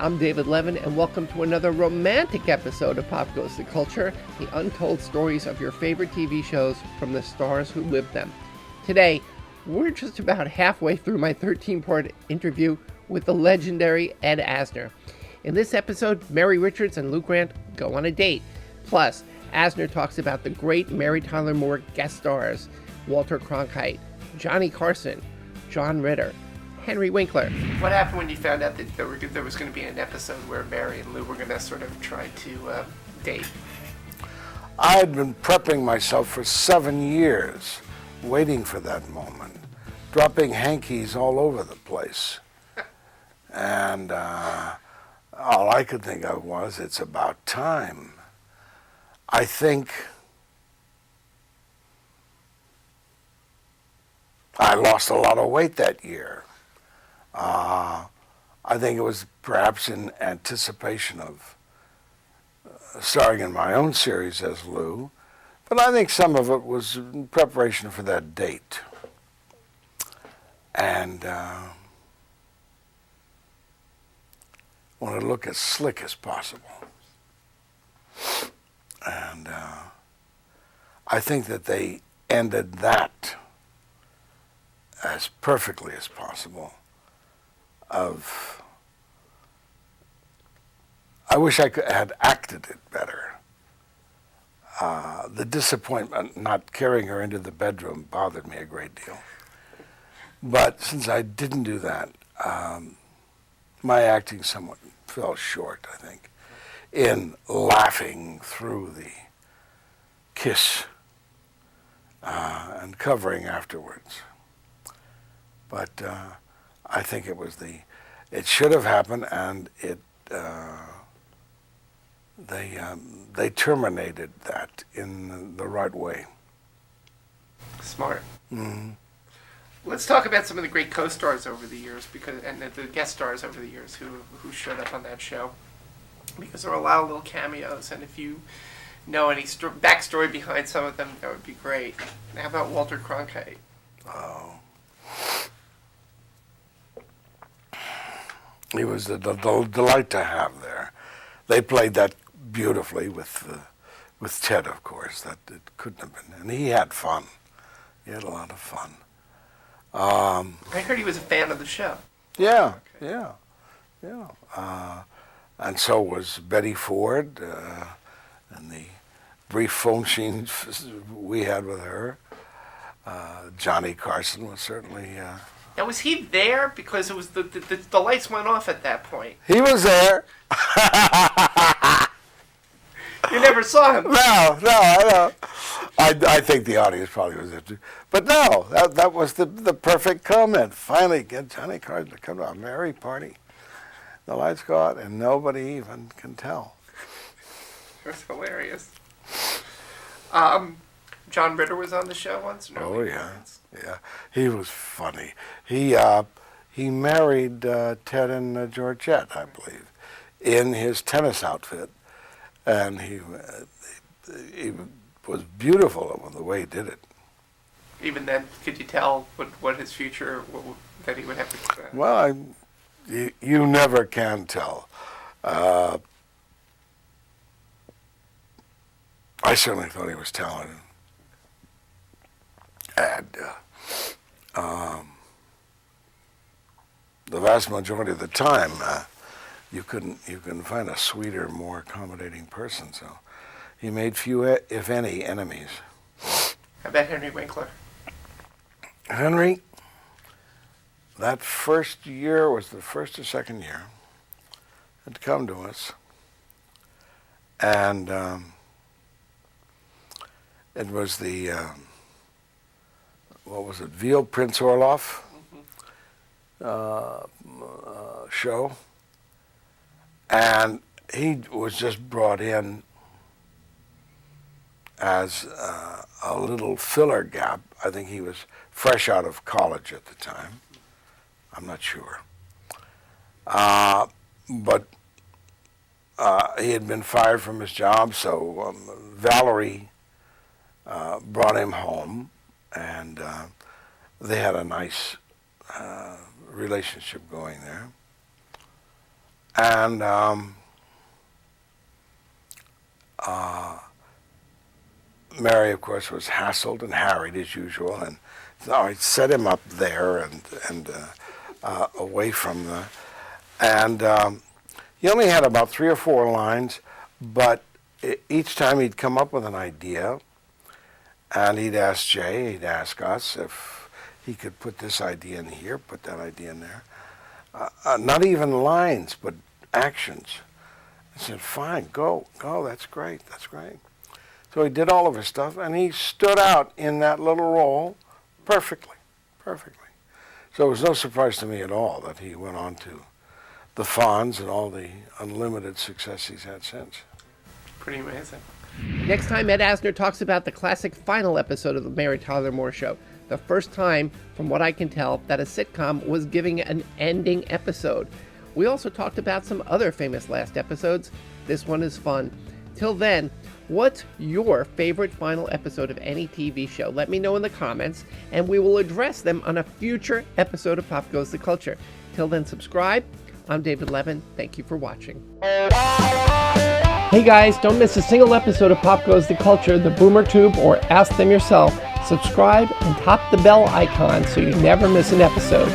I'm David Levin, and welcome to another romantic episode of Pop Goes the Culture, the untold stories of your favorite TV shows from the stars who lived them. Today, we're just about halfway through my 13-part interview with the legendary Ed Asner. In this episode, Mary Richards and Lou Grant go on a date. Plus, Asner talks about the great Mary Tyler Moore guest stars, Walter Cronkite, Johnny Carson, John Ritter, Henry Winkler. What happened when you found out that there was going to be an episode where Mary and Lou were going to sort of try to date? I had been prepping myself for 7 years, waiting for that moment, dropping hankies all over the place. And all I could think of was, it's about time. I think I lost a lot of weight that year. I think it was perhaps in anticipation of starring in my own series as Lou, but I think some of it was in preparation for that date. And wanted to look as slick as possible. And I think that they ended that as perfectly as possible. I wish I had acted it better. The disappointment not carrying her into the bedroom bothered me a great deal. But since I didn't do that, my acting somewhat fell short, I think, in laughing through the kiss and covering afterwards. But I think it should have happened, and they terminated that in the right way. Smart. Mm-hmm. Let's talk about some of the great co-stars over the years, and the guest stars over the years who showed up on that show, because there were a lot of little cameos, and if you know any backstory behind some of them, that would be great. How about Walter Cronkite? Oh. He was a delight to have there. They played that beautifully with Ted, of course. That it couldn't have been. And he had fun. He had a lot of fun. I heard he was a fan of the show. Yeah, okay. Yeah. And so was Betty Ford, and the brief phone scenes we had with her. Johnny Carson was certainly... Now, was he there? Because it was the lights went off at that point. He was there. You never saw him. No, I know. I think the audience probably was there too. But no, that was the perfect comment. Finally, get Johnny Carson to come to a merry party. The lights go out and nobody even can tell. It was hilarious. John Ritter was on the show once. Oh yeah. He was funny. He married Ted and Georgette, I believe, in his tennis outfit, and he was beautiful in the way he did it. Even then, could you tell what his future that he would have to? Well, you never can tell. I certainly thought he was talented. And the vast majority of the time, you couldn't find a sweeter, more accommodating person. So he made few, if any, enemies. How about Henry Winkler? Henry, that first year was the first or second year, had come to us, and it was the what was it, Veal Prince Orloff show, and he was just brought in as a little filler gap. I think he was fresh out of college at the time. I'm not sure. But he had been fired from his job, so Valerie brought him home, and they had a nice relationship going there. And Mary, of course, was hassled and harried as usual, and so I set him up there and away from the, and he only had about 3 or 4 lines, but each time he'd come up with an idea, and he'd ask Jay, he'd ask us if he could put this idea in here, put that idea in there. Not even lines, but actions. I said, fine, go, that's great, that's great. So he did all of his stuff, and he stood out in that little role perfectly, perfectly. So it was no surprise to me at all that he went on to the Fonz and all the unlimited success he's had since. Pretty amazing. Next time, Ed Asner talks about the classic final episode of the Mary Tyler Moore Show. The first time, from what I can tell, that a sitcom was giving an ending episode. We also talked about some other famous last episodes. This one is fun. Till then, what's your favorite final episode of any TV show? Let me know in the comments, and we will address them on a future episode of Pop Goes the Culture. Till then, subscribe. I'm David Levin. Thank you for watching. Hey guys, don't miss a single episode of Pop Goes the Culture, the Boomer Tube, or Ask Them Yourself. Subscribe and tap the bell icon so you never miss an episode.